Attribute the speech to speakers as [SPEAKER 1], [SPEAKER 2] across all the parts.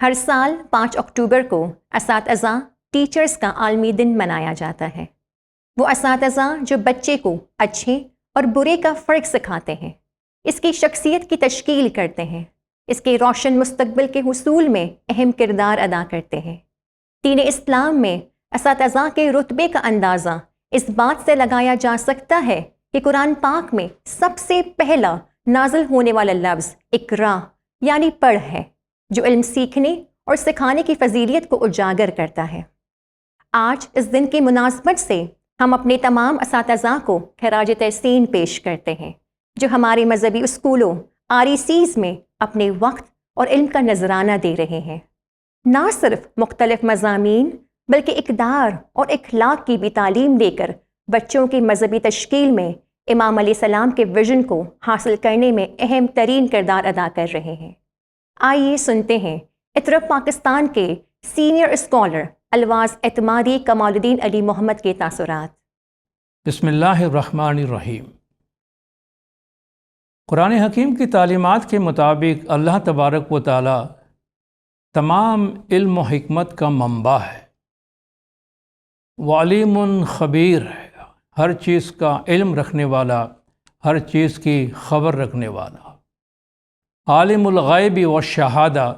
[SPEAKER 1] ہر سال 5 اکتوبر کو اساتذہ ٹیچرز کا عالمی دن منایا جاتا ہے۔ وہ اساتذہ جو بچے کو اچھے اور برے کا فرق سکھاتے ہیں، اس کی شخصیت کی تشکیل کرتے ہیں، اس کے روشن مستقبل کے حصول میں اہم کردار ادا کرتے ہیں۔ دین اسلام میں اساتذہ کے رتبے کا اندازہ اس بات سے لگایا جا سکتا ہے کہ قرآن پاک میں سب سے پہلا نازل ہونے والا لفظ اقرا یعنی پڑھ ہے، جو علم سیکھنے اور سکھانے کی فضیلت کو اجاگر کرتا ہے۔ آج اس دن کی مناسبت سے ہم اپنے تمام اساتذہ کو خراج تحسین پیش کرتے ہیں، جو ہمارے مذہبی اسکولوں RECs میں اپنے وقت اور علم کا نذرانہ دے رہے ہیں۔ نہ صرف مختلف مضامین بلکہ اقدار اور اخلاق کی بھی تعلیم دے کر بچوں کی مذہبی تشکیل میں امام علیہ السلام کے ویژن کو حاصل کرنے میں اہم ترین کردار ادا کر رہے ہیں۔ آئیے سنتے ہیں اطرب پاکستان کے سینئر اسکالر الواز اعتمادی کمال الدین علی محمد کے تاثرات۔
[SPEAKER 2] بسم اللہ الرحمن الرحیم۔ قرآن حکیم کی تعلیمات کے مطابق اللہ تبارک و تعالی تمام علم و حکمت کا منبع ہے، وہ علیم خبیر ہے، ہر چیز کا علم رکھنے والا، ہر چیز کی خبر رکھنے والا، عالم الغیب والشہادہ،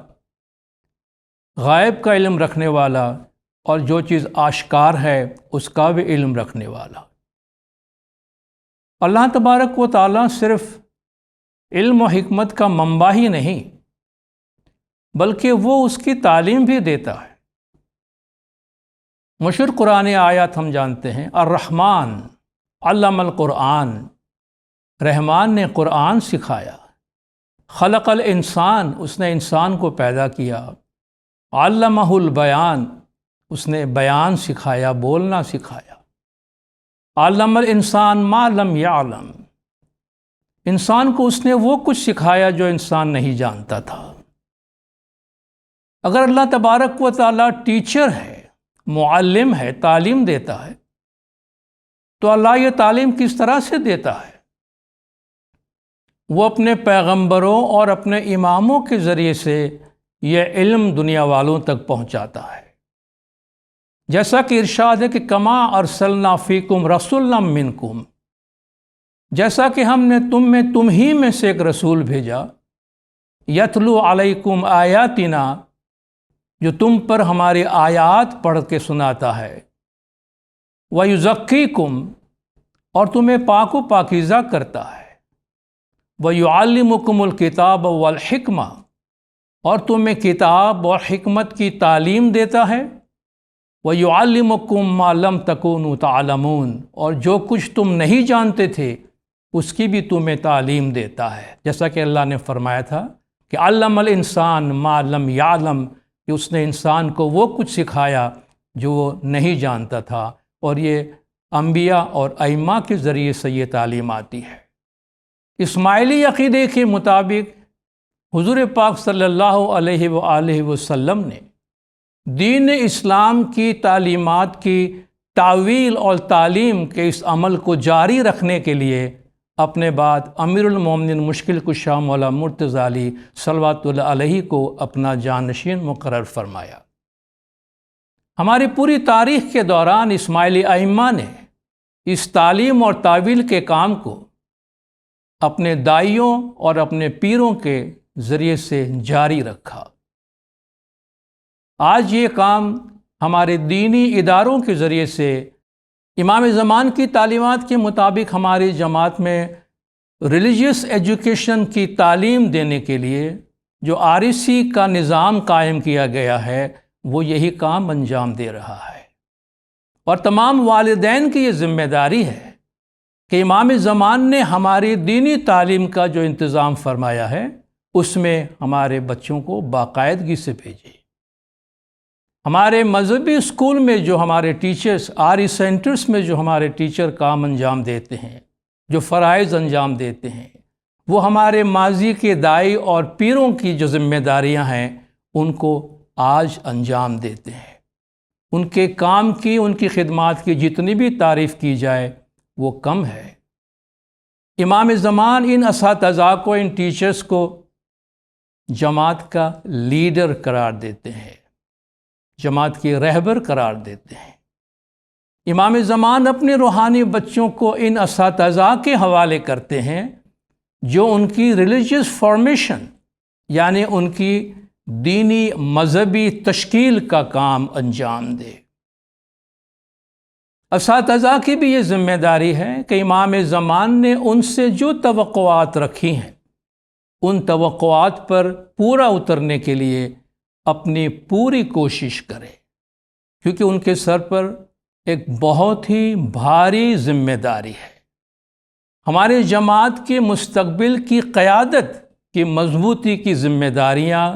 [SPEAKER 2] غائب کا علم رکھنے والا اور جو چیز آشکار ہے اس کا بھی علم رکھنے والا۔ اللہ تبارک و تعالیٰ صرف علم و حکمت کا منبع ہی نہیں بلکہ وہ اس کی تعلیم بھی دیتا ہے۔ مشہور قرآن آیات ہم جانتے ہیں، الرحمن علم القرآن، رحمان نے قرآن سکھایا، خلق الانسان، اس نے انسان کو پیدا کیا، علمہ البیان، اس نے بیان سکھایا، بولنا سکھایا، علم الانسان ما لم یعلم، انسان کو اس نے وہ کچھ سکھایا جو انسان نہیں جانتا تھا۔ اگر اللہ تبارک و تعالیٰ ٹیچر ہے، معلم ہے، تعلیم دیتا ہے، تو اللہ یہ تعلیم کس طرح سے دیتا ہے؟ وہ اپنے پیغمبروں اور اپنے اماموں کے ذریعے سے یہ علم دنیا والوں تک پہنچاتا ہے۔ جیسا کہ ارشاد ہے کہ کما ارسلنا فیکم رسولا منکم، جیسا کہ ہم نے تم ہی میں سے ایک رسول بھیجا، یتلو علیکم آیاتنا، جو تم پر ہماری آیات پڑھ کے سناتا ہے، ویزکیکم، اور تمہیں پاک و پاکیزہ کرتا ہے، وَيُعَلِّمُكُمُ الْكِتَابَ وَالْحِكْمَةَ، اور تمہیں کتاب اور حکمت کی تعلیم دیتا ہے، وَيُعَلِّمُكُم مَّا لَمْ تَكُونُوا تَعْلَمُونَ، اور جو کچھ تم نہیں جانتے تھے اس کی بھی تمہیں تعلیم دیتا ہے۔ جیسا کہ اللہ نے فرمایا تھا کہ علم الانسان ما لم یعلم، کہ اس نے انسان کو وہ کچھ سکھایا جو وہ نہیں جانتا تھا، اور یہ انبیاء اور ائمہ کے ذریعے سے یہ تعلیم آتی ہے۔ اسماعیلی عقیدے کے مطابق حضور پاک صلی اللہ علیہ وآلہ وسلم نے دین اسلام کی تعلیمات کی تعویل اور تعلیم کے اس عمل کو جاری رکھنے کے لیے اپنے بعد امیر المومنین مشکل کشا مولا مرتضی علی صلوات اللہ علیہ کو اپنا جانشین مقرر فرمایا۔ ہماری پوری تاریخ کے دوران اسماعیلی ائمہ نے اس تعلیم اور تعویل کے کام کو اپنے دائیوں اور اپنے پیروں کے ذریعے سے جاری رکھا۔ آج یہ کام ہمارے دینی اداروں کے ذریعے سے امام زمان کی تعلیمات کے مطابق ہماری جماعت میں ریلیجیس ایجوکیشن کی تعلیم دینے کے لیے جو REC کا نظام قائم کیا گیا ہے، وہ یہی کام انجام دے رہا ہے۔ اور تمام والدین کی یہ ذمہ داری ہے کہ امام زمان نے ہماری دینی تعلیم کا جو انتظام فرمایا ہے اس میں ہمارے بچوں کو باقاعدگی سے بھیجے۔ ہمارے مذہبی اسکول میں جو ہمارے ٹیچرز، RE سینٹرز میں جو ہمارے ٹیچر کام انجام دیتے ہیں، جو فرائض انجام دیتے ہیں، وہ ہمارے ماضی کے دائی اور پیروں کی جو ذمہ داریاں ہیں ان کو آج انجام دیتے ہیں۔ ان کے کام کی، ان کی خدمات کی جتنی بھی تعریف کی جائے وہ کم ہے۔ امام زمان ان اساتذہ کو، ان ٹیچرز کو جماعت کا لیڈر قرار دیتے ہیں، جماعت کی رہبر قرار دیتے ہیں۔ امام زمان اپنے روحانی بچوں کو ان اساتذہ کے حوالے کرتے ہیں جو ان کی ریلیجیس فارمیشن یعنی ان کی دینی مذہبی تشکیل کا کام انجام دے۔ اساتذہ کی بھی یہ ذمہ داری ہے کہ امام زمان نے ان سے جو توقعات رکھی ہیں ان توقعات پر پورا اترنے کے لیے اپنی پوری کوشش کرے، کیونکہ ان کے سر پر ایک بہت ہی بھاری ذمہ داری ہے۔ ہمارے جماعت کے مستقبل کی قیادت کی مضبوطی کی ذمہ داریاں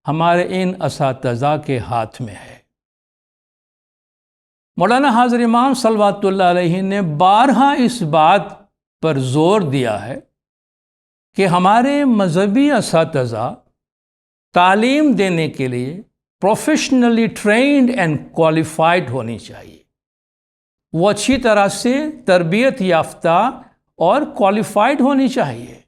[SPEAKER 2] ہمارے ان اساتذہ کے ہاتھ میں ہے۔ مولانا حاضر امام صلوات اللہ علیہ نے بارہا اس بات پر زور دیا ہے کہ ہمارے مذہبی اساتذہ تعلیم دینے کے لیے پروفیشنلی ٹرینڈ اینڈ کوالیفائڈ ہونی چاہیے۔ وہ اچھی طرح سے تربیت یافتہ اور کوالیفائڈ ہونی چاہیے۔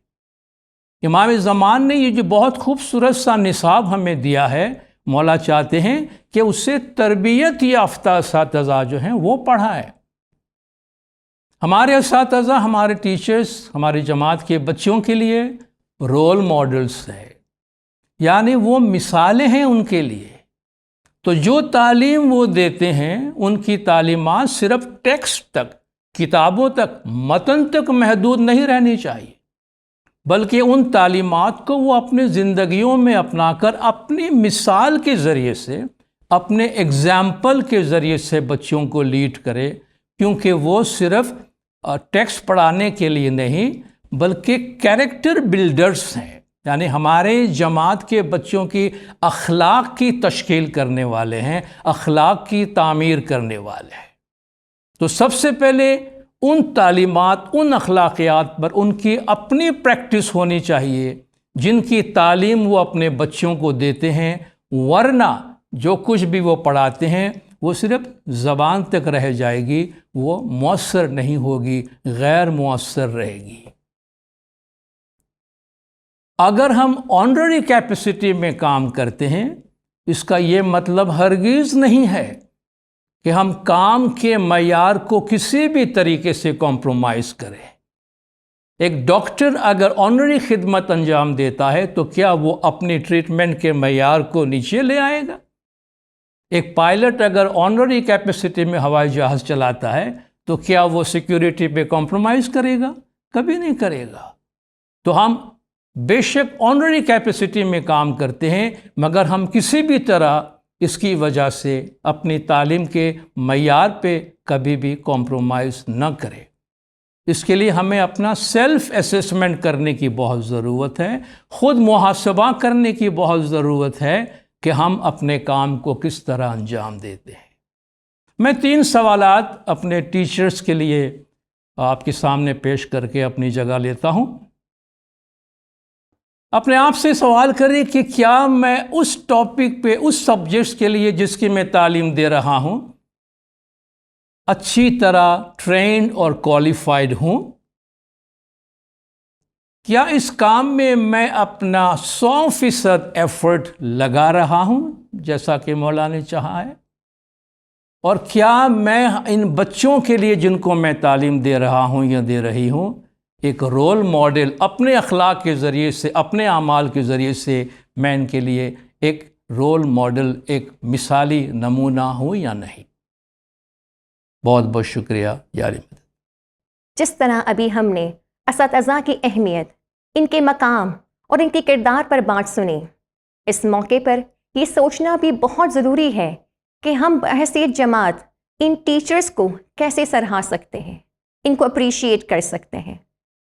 [SPEAKER 2] امام زمان نے یہ جو بہت خوبصورت سا نصاب ہمیں دیا ہے، مولا چاہتے ہیں کہ اس سے تربیت یافتہ اساتذہ جو ہیں وہ پڑھائیں۔ ہمارے اساتذہ، ہمارے ٹیچرز ہماری جماعت کے بچوں کے لیے رول ماڈلز ہیں، یعنی وہ مثالیں ہیں ان کے لیے۔ تو جو تعلیم وہ دیتے ہیں ان کی تعلیمات صرف ٹیکسٹ تک، کتابوں تک، متن تک محدود نہیں رہنی چاہیے، بلکہ ان تعلیمات کو وہ اپنے زندگیوں میں اپنا کر اپنی مثال کے ذریعے سے، اپنے ایگزامپل کے ذریعے سے بچوں کو لیڈ کرے، کیونکہ وہ صرف ٹیکسٹ پڑھانے کے لیے نہیں بلکہ کیریکٹر بلڈرز ہیں، یعنی ہمارے جماعت کے بچوں کی اخلاق کی تشکیل کرنے والے ہیں، اخلاق کی تعمیر کرنے والے ہیں۔ تو سب سے پہلے ان تعلیمات، ان اخلاقیات پر ان کی اپنی پریکٹس ہونی چاہیے جن کی تعلیم وہ اپنے بچوں کو دیتے ہیں، ورنہ جو کچھ بھی وہ پڑھاتے ہیں وہ صرف زبان تک رہ جائے گی، وہ مؤثر نہیں ہوگی، غیر مؤثر رہے گی۔ اگر ہم آنرری کیپیسٹی میں کام کرتے ہیں، اس کا یہ مطلب ہرگز نہیں ہے کہ ہم کام کے معیار کو کسی بھی طریقے سے کمپرومائز کریں۔ ایک ڈاکٹر اگر آنرری خدمت انجام دیتا ہے تو کیا وہ اپنی ٹریٹمنٹ کے معیار کو نیچے لے آئے گا؟ ایک پائلٹ اگر آنرری کیپیسٹی میں ہوائی جہاز چلاتا ہے تو کیا وہ سیکیورٹی پہ کمپرومائز کرے گا؟ کبھی نہیں کرے گا۔ تو ہم بے شک آنرری کیپیسٹی میں کام کرتے ہیں، مگر ہم کسی بھی طرح اس کی وجہ سے اپنی تعلیم کے معیار پہ کبھی بھی کمپرومائز نہ کریں۔ اس کے لیے ہمیں اپنا سیلف اسیسمنٹ کرنے کی بہت ضرورت ہے، خود محاسبہ کرنے کی بہت ضرورت ہے کہ ہم اپنے کام کو کس طرح انجام دیتے ہیں۔ میں 3 سوالات اپنے ٹیچرز کے لیے آپ کے سامنے پیش کر کے اپنی جگہ لیتا ہوں۔ اپنے آپ سے سوال کریں کہ کیا میں اس ٹاپک پہ، اس سبجیکٹس کے لیے جس کی میں تعلیم دے رہا ہوں، اچھی طرح ٹرینڈ اور کوالیفائڈ ہوں؟ کیا اس کام میں میں اپنا 100% ایفرٹ لگا رہا ہوں جیسا کہ مولا نے چاہا ہے؟ اور کیا میں ان بچوں کے لیے جن کو میں تعلیم دے رہا ہوں یا دے رہی ہوں ایک رول ماڈل، اپنے اخلاق کے ذریعے سے، اپنے اعمال کے ذریعے سے میں ان کے لیے ایک رول ماڈل، ایک مثالی نمونہ ہوں یا نہیں؟ بہت بہت شکریہ یاری مدد۔
[SPEAKER 1] جس طرح ابھی ہم نے اساتذہ کی اہمیت، ان کے مقام اور ان کے کردار پر بات سنی، اس موقع پر یہ سوچنا بھی بہت ضروری ہے کہ ہم بحیثیت جماعت ان ٹیچرز کو کیسے سراہ سکتے ہیں، ان کو اپریشیٹ کر سکتے ہیں،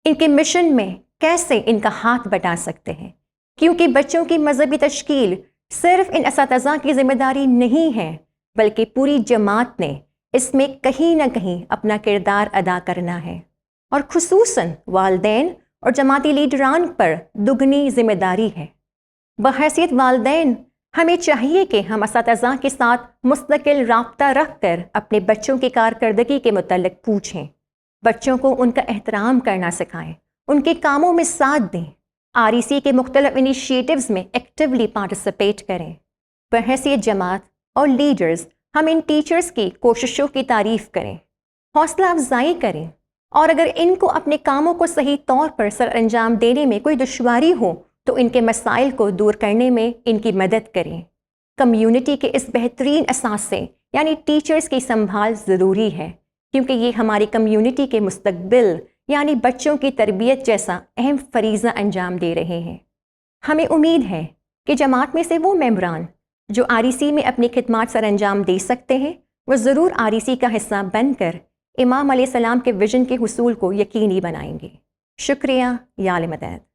[SPEAKER 1] ان کے مشن میں کیسے ان کا ہاتھ بٹا سکتے ہیں، کیونکہ بچوں کی مذہبی تشکیل صرف ان اساتذہ کی ذمہ داری نہیں ہے، بلکہ پوری جماعت نے اس میں کہیں نہ کہیں اپنا کردار ادا کرنا ہے، اور خصوصاً والدین اور جماعتی لیڈران پر دگنی ذمہ داری ہے۔ بحیثیت والدین ہمیں چاہیے کہ ہم اساتذہ کے ساتھ مستقل رابطہ رکھ کر اپنے بچوں کی کارکردگی کے متعلق پوچھیں، بچوں کو ان کا احترام کرنا سکھائیں، ان کے کاموں میں ساتھ دیں، REC کے مختلف انیشیٹوز میں ایکٹیولی پارٹیسپیٹ کریں۔ بحیثیت جماعت اور لیڈرز ہم ان ٹیچرز کی کوششوں کی تعریف کریں، حوصلہ افزائی کریں، اور اگر ان کو اپنے کاموں کو صحیح طور پر سر انجام دینے میں کوئی دشواری ہو تو ان کے مسائل کو دور کرنے میں ان کی مدد کریں۔ کمیونٹی کے اس بہترین اثاثے یعنی ٹیچرز کی سنبھال ضروری ہے، کیونکہ یہ ہماری کمیونٹی کے مستقبل یعنی بچوں کی تربیت جیسا اہم فریضہ انجام دے رہے ہیں۔ ہمیں امید ہے کہ جماعت میں سے وہ ممبران جو REC میں اپنی خدمات سر انجام دے سکتے ہیں وہ ضرور REC کا حصہ بن کر امام علیہ السلام کے ویژن کے حصول کو یقینی بنائیں گے۔ شکریہ، یا علی مدد۔